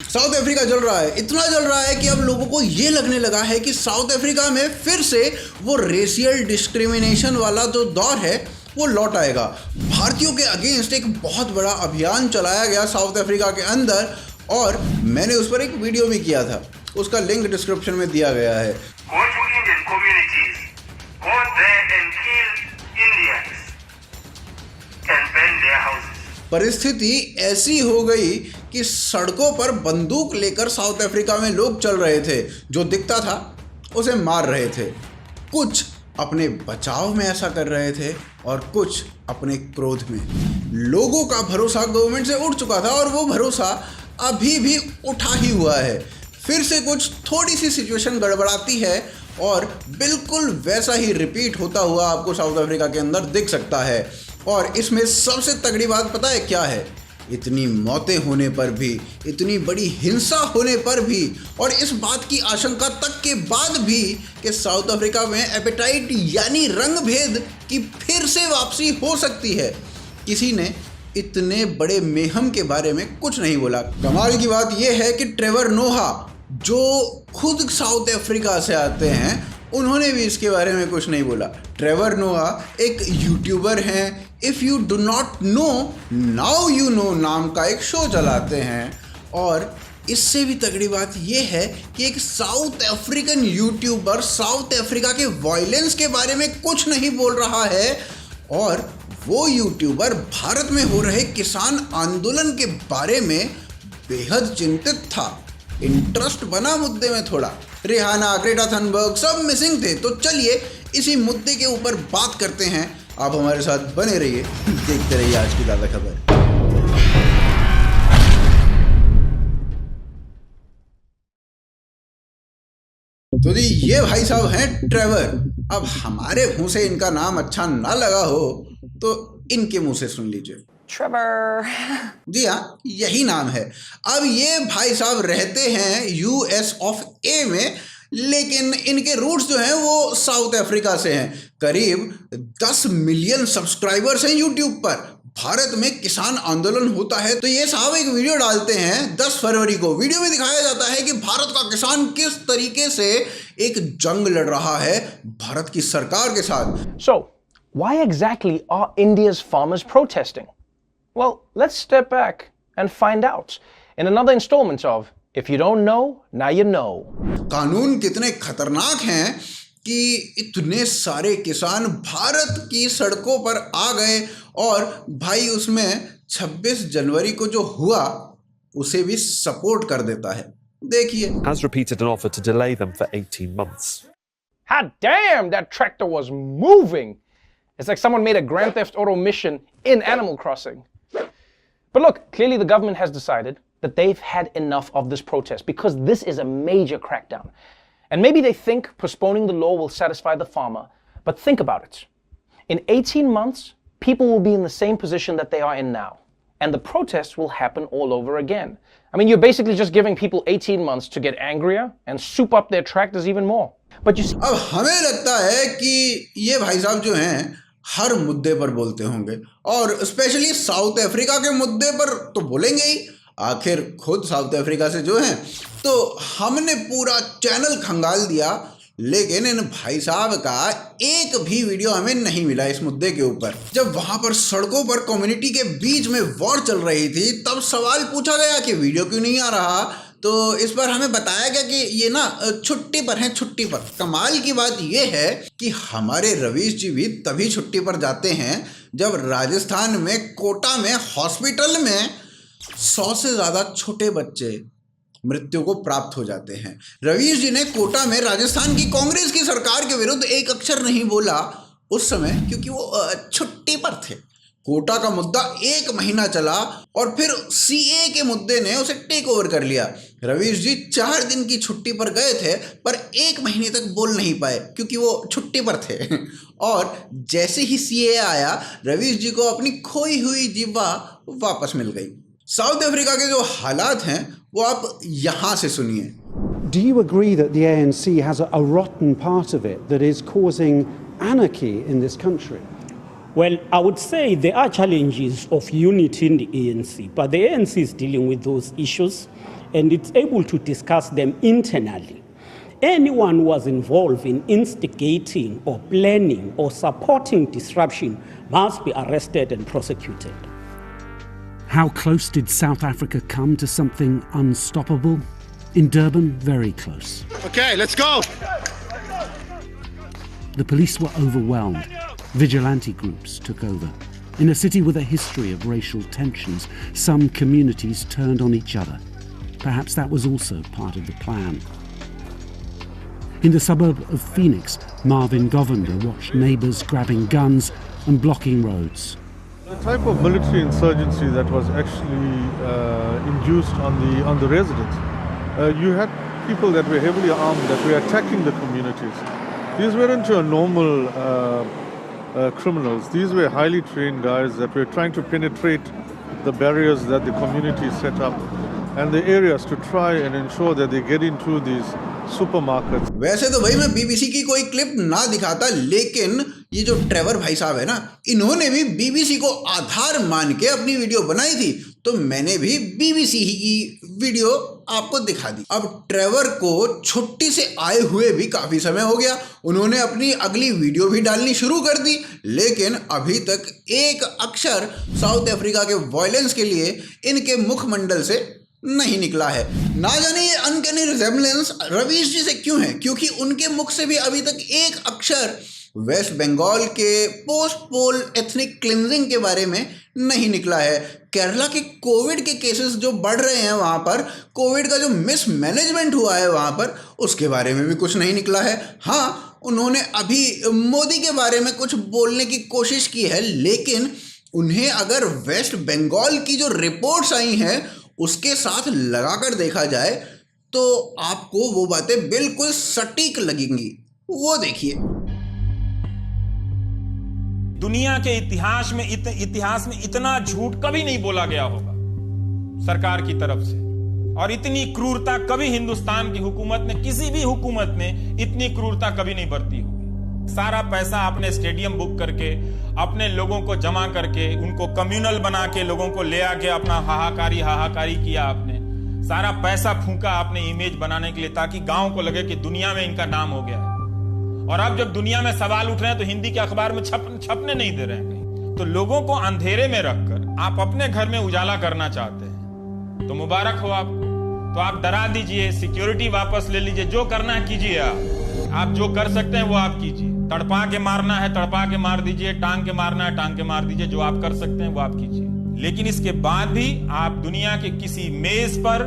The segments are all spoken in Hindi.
साउथ अफ्रीका जल रहा है, इतना जल रहा है कि अब लोगों को ये लगने लगा है कि साउथ अफ्रीका में फिर से वो रेशियल डिस्क्रिमिनेशन वाला जो दौर है वो लौट आएगा। भारतीयों के अगेंस्ट एक बहुत बड़ा अभियान चलाया गया साउथ अफ्रीका के अंदर और मैंने उस पर एक वीडियो भी किया था, उसका लिंक डिस्क्रिप्शन में दिया गया है। परिस्थिति ऐसी हो गई कि सड़कों पर बंदूक लेकर साउथ अफ्रीका में लोग चल रहे थे, जो दिखता था उसे मार रहे थे। कुछ अपने बचाव में ऐसा कर रहे थे और कुछ अपने क्रोध में। लोगों का भरोसा गवर्नमेंट से उठ चुका था और वो भरोसा अभी भी उठा ही हुआ है। फिर से कुछ थोड़ी सी सिचुएशन गड़बड़ाती है और बिल्कुल वैसा ही रिपीट होता हुआ आपको साउथ अफ्रीका के अंदर दिख सकता है। और इसमें सबसे तगड़ी बात पता है क्या है? इतनी मौतें होने पर भी, इतनी बड़ी हिंसा होने पर भी और इस बात की आशंका तक के बाद भी कि साउथ अफ्रीका में एपेटाइट यानी रंग भेद की फिर से वापसी हो सकती है, किसी ने इतने बड़े मेहम के बारे में कुछ नहीं बोला। कमाल की बात यह है कि ट्रेवर नोहा जो खुद साउथ अफ्रीका से आते हैं, उन्होंने भी इसके बारे में कुछ नहीं बोला। ट्रेवर नोहा एक यूट्यूबर हैं, if you do not know now you know नाम का एक शो चलाते हैं और इससे भी तगड़ी बात यह है कि एक south African YouTuber south Africa के वायलेंस के बारे में कुछ नहीं बोल रहा है और वो यूट्यूबर भारत में हो रहे किसान आंदोलन के बारे में बेहद चिंतित था। इंटरेस्ट बना मुद्दे में थोड़ा। रिहाना, ग्रेटा थनबर्ग सब मिसिंग थे। तो चलिए इसी मुद्दे के ऊपर बात करते हैं। आप हमारे साथ बने रहिए, देखते रहिए आज की ताज़ा खबर। तो जी ये भाई साहब हैं ट्रेवर। अब हमारे मुंह से इनका नाम अच्छा ना लगा हो तो इनके मुंह से सुन लीजिए। ट्रेवर। जी हाँ, यही नाम है। अब ये भाई साहब रहते हैं यूएस ऑफ ए में, लेकिन इनके रूट्स जो हैं वो साउथ अफ्रीका से हैं। करीब 10 मिलियन सब्सक्राइबर्स हैं यूट्यूब पर। भारत में किसान आंदोलन होता है तो ये साहब एक वीडियो डालते हैं 10 फरवरी को। वीडियो में दिखाया जाता है कि भारत का किसान किस तरीके से एक जंग लड़ रहा है भारत की सरकार के साथ। So, why exactly are India's farmers protesting? Well, let's step back and find out in another installment of If You Don't Know, Now You Know. कानून कितने खतरनाक हैं कि इतने सारे किसान भारत की सड़कों पर आ गए और भाई उसमें 26 जनवरी को जो हुआ उसे भी सपोर्ट कर देता है। देखिए, has repeated an offer to delay them for 18 months. Hot damn, that tractor was moving. It's like someone made a Grand Theft Auto mission in Animal Crossing. But look, clearly the government has decided that they've had enough of this protest because this is a major crackdown. And maybe they think postponing the law will satisfy the farmer. But think about it. In 18 months, people will be in the same position that they are in now. And the protests will happen all over again. I mean, you're basically just giving people 18 months to get angrier and soup up their tractors even more. But you see... अब हमें लगता है कि ये भाई साहब जो हैं हर मुद्दे पर बोलते होंगे और स्पेशली साउथ अफ्रीका के मुद्दे पर तो बोलेंगे ही, आखिर खुद साउथ अफ्रीका से जो हैं। तो हमने पूरा चैनल खंगाल दिया, लेकिन इन भाई साहब का एक भी वीडियो हमें नहीं मिला इस मुद्दे के ऊपर। जब वहां पर सड़कों पर कम्युनिटी के बीच में वॉर चल रही थी तब सवाल पूछा गया कि वीडियो क्यों नहीं आ रहा, तो इस पर हमें बताया गया कि ये ना छुट्टी पर हैं, छुट्टी पर। कमाल की बात ये है कि हमारे रवीश जी भी तभी छुट्टी पर जाते हैं जब राजस्थान में कोटा में हॉस्पिटल में 100 से ज़्यादा छोटे बच्चे मृत्यु को प्राप्त हो जाते हैं। रवीश जी ने कोटा में राजस्थान की कांग्रेस की सरकार के विरुद्ध एक अक्षर नहीं बोला उस समय, क्योंकि वो छुट्टी पर थे। कोटा का मुद्दा 1 महीना चला और फिर सीए के मुद्दे ने उसे टेक ओवर कर लिया। रवीश जी 4 दिन की छुट्टी पर गए थे पर 1 महीने तक बोल नहीं पाए क्योंकि वो छुट्टी पर थे। और जैसे ही सीए आया, रवीश जी को अपनी खोई हुई जीवा वापस मिल गई। साउथ अफ्रीका के जो हालात हैं वो आप यहाँ से सुनिए। Do you agree that the ANC has a rotten part of it that is causing anarchy in this country? Well, I would say there are challenges of unity in the ANC, but the ANC is dealing with those issues. and it's able to discuss them internally. Anyone who was involved in instigating or planning or supporting disruption must be arrested and prosecuted. How close did South Africa come to something unstoppable? In Durban, very close. Okay, let's go. The police were overwhelmed. Vigilante groups took over. In a city with a history of racial tensions, some communities turned on each other. Perhaps that was also part of the plan. In the suburb of Phoenix, Marvin Govender watched neighbours grabbing guns and blocking roads. The type of military insurgency that was actually induced on the residents. You had people that were heavily armed that were attacking the communities. These weren't your normal criminals. These were highly trained guys that were trying to penetrate the barriers that the community set up and the areas to try and ensure that they get into these supermarkets. वैसे तो भाई मैं बीबीसी की कोई क्लिप ना दिखाता, लेकिन ये जो ट्रेवर भाई साहब है ना, इन्होंने भी बीबीसी को आधार मान के अपनी वीडियो बनाई थी, तो मैंने भी बीबीसी ही की वीडियो आपको दिखा दी। अब ट्रेवर को छुट्टी से आए हुए भी काफी समय हो गया, उन्होंने अपनी अगली वीडियो भी डालनी शुरू कर दी, लेकिन अभी तक एक अक्षर साउथ अफ्रीका के वायलेंस के लिए इनके मुखमंडल से नहीं निकला है। ना जाने ये अनकैनी रिजेम्बलेंस रवीश जी से क्यों है, क्योंकि उनके मुख से भी अभी तक एक अक्षर वेस्ट बंगाल के पोस्ट पोल एथनिक क्लिनजिंग के बारे में नहीं निकला है। केरला के कोविड के केसेस जो बढ़ रहे हैं वहाँ पर, कोविड का जो मिसमैनेजमेंट हुआ है वहाँ पर, उसके बारे में भी कुछ नहीं निकला है। हाँ, उन्होंने अभी मोदी के बारे में कुछ बोलने की कोशिश की है, लेकिन उन्हें अगर वेस्ट बंगाल की जो रिपोर्ट्स आई हैं उसके साथ लगाकर देखा जाए तो आपको वो बातें बिल्कुल सटीक लगेंगी। वो देखिए। दुनिया के इतिहास में इतना झूठ कभी नहीं बोला गया होगा सरकार की तरफ से, और इतनी क्रूरता कभी हिंदुस्तान की हुकूमत ने, किसी भी हुकूमत ने इतनी क्रूरता कभी नहीं बरती होगी। सारा पैसा आपने स्टेडियम बुक करके, अपने लोगों को जमा करके, उनको कम्युनल बना के लोगों को ले आके अपना हाहाकारी किया आपने। सारा पैसा फूंका आपने इमेज बनाने के लिए, ताकि गांव को लगे कि दुनिया में इनका नाम हो गया है। और अब जब दुनिया में सवाल उठ रहे हैं तो हिंदी के अखबार में छपने नहीं दे रहे हैं कहीं। तो लोगों को अंधेरे में रखकर आप अपने घर में उजाला करना चाहते हैं, तो मुबारक हो आपको। तो आप डरा दीजिए, सिक्योरिटी वापस ले लीजिए, जो करना है कीजिए। आप जो कर सकते हैं वो आप कीजिए। तड़पा के मारना है तड़पा के मार दीजिए, टांग के मारना है टांग के मार दीजिए, जो आप कर सकते हैं वो आप कीजिए। लेकिन इसके बाद भी आप दुनिया के किसी मेज पर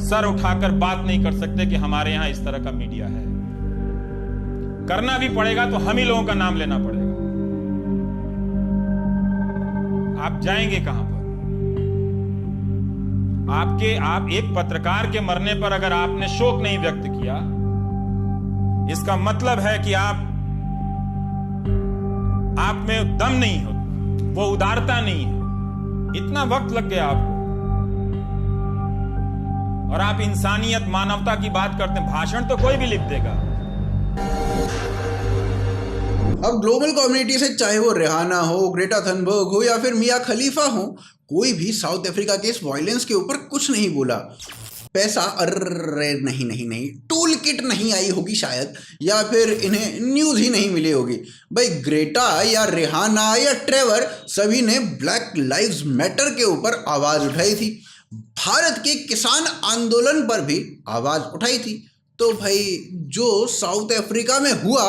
सर उठाकर बात नहीं कर सकते कि हमारे यहां इस तरह का मीडिया है। करना भी पड़ेगा तो हम ही लोगों का नाम लेना पड़ेगा। आप जाएंगे कहां पर? आप एक पत्रकार के मरने पर अगर आपने शोक नहीं व्यक्त किया, इसका मतलब है कि आप में दम नहीं हो, वो उदारता नहीं है। इतना वक्त लग गया आपको, और आप इंसानियत मानवता की बात करते हैं। भाषण तो कोई भी लिख देगा। अब ग्लोबल कम्युनिटी से, चाहे वो रिहाना हो, ग्रेटा थनबर्ग हो या फिर मिया खलीफा हो, कोई भी साउथ अफ्रीका के इस वायलेंस के ऊपर कुछ नहीं बोला। पैसा अरे नहीं टूल किट नहीं आई होगी शायद, या फिर इन्हें न्यूज़ ही नहीं मिली होगी। भाई ग्रेटा या रिहाना या ट्रेवर, सभी ने ब्लैक लाइव्स मैटर के ऊपर आवाज़ उठाई थी, भारत के किसान आंदोलन पर भी आवाज़ उठाई थी। तो भाई जो साउथ अफ्रीका में हुआ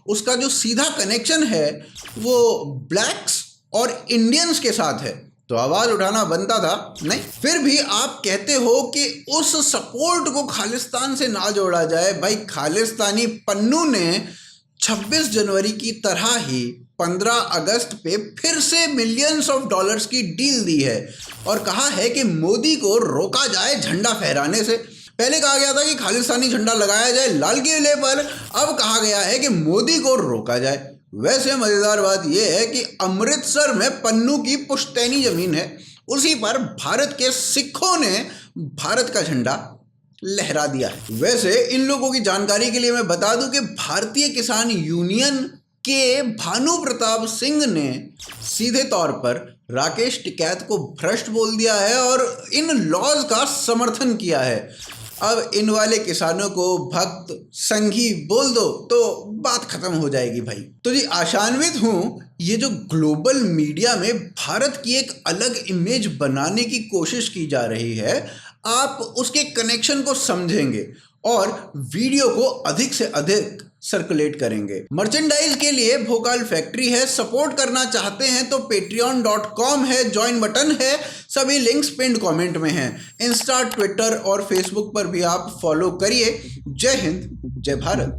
उसका जो सीधा कनेक्शन है वो ब्लैक्स और इंडियंस के साथ है, तो आवाज़ उठाना बनता था। नहीं, फिर भी आप कहते हो कि उस सपोर्ट को खालिस्तान से ना जोड़ा जाए। भाई खालिस्तानी पन्नू ने 26 जनवरी की तरह ही 15 अगस्त पे फिर से मिलियंस ऑफ डॉलर्स की डील दी है और कहा है कि मोदी को रोका जाए झंडा फहराने से। पहले कहा गया था कि खालिस्तानी झंडा लगाया जाए लाल किले पर, अब कहा गया है कि मोदी को रोका जाए। वैसे मज़ेदार बात यह है कि अमृतसर में पन्नू की पुश्तैनी ज़मीन है, उसी पर भारत के सिखों ने भारत का झंडा लहरा दिया है। वैसे इन लोगों की जानकारी के लिए मैं बता दूं कि भारतीय किसान यूनियन कि भानु प्रताप सिंह ने सीधे तौर पर राकेश टिकैत को भ्रष्ट बोल दिया है और इन लॉज का समर्थन किया है। अब इन वाले किसानों को भक्त संघी बोल दो तो बात खत्म हो जाएगी भाई। तो जी आशान्वित हूं ये जो ग्लोबल मीडिया में भारत की एक अलग इमेज बनाने की कोशिश की जा रही है, आप उसके कनेक्शन को समझेंगे और वीडियो को अधिक से अधिक सर्कुलेट करेंगे। मर्चेंडाइज के लिए भोकाल फैक्ट्री है, सपोर्ट करना चाहते हैं तो patreon.com है, ज्वाइन बटन है, सभी लिंक्स पिंड कमेंट में हैं। इंस्टा, ट्विटर और फेसबुक पर भी आप फॉलो करिए। जय हिंद, जय भारत।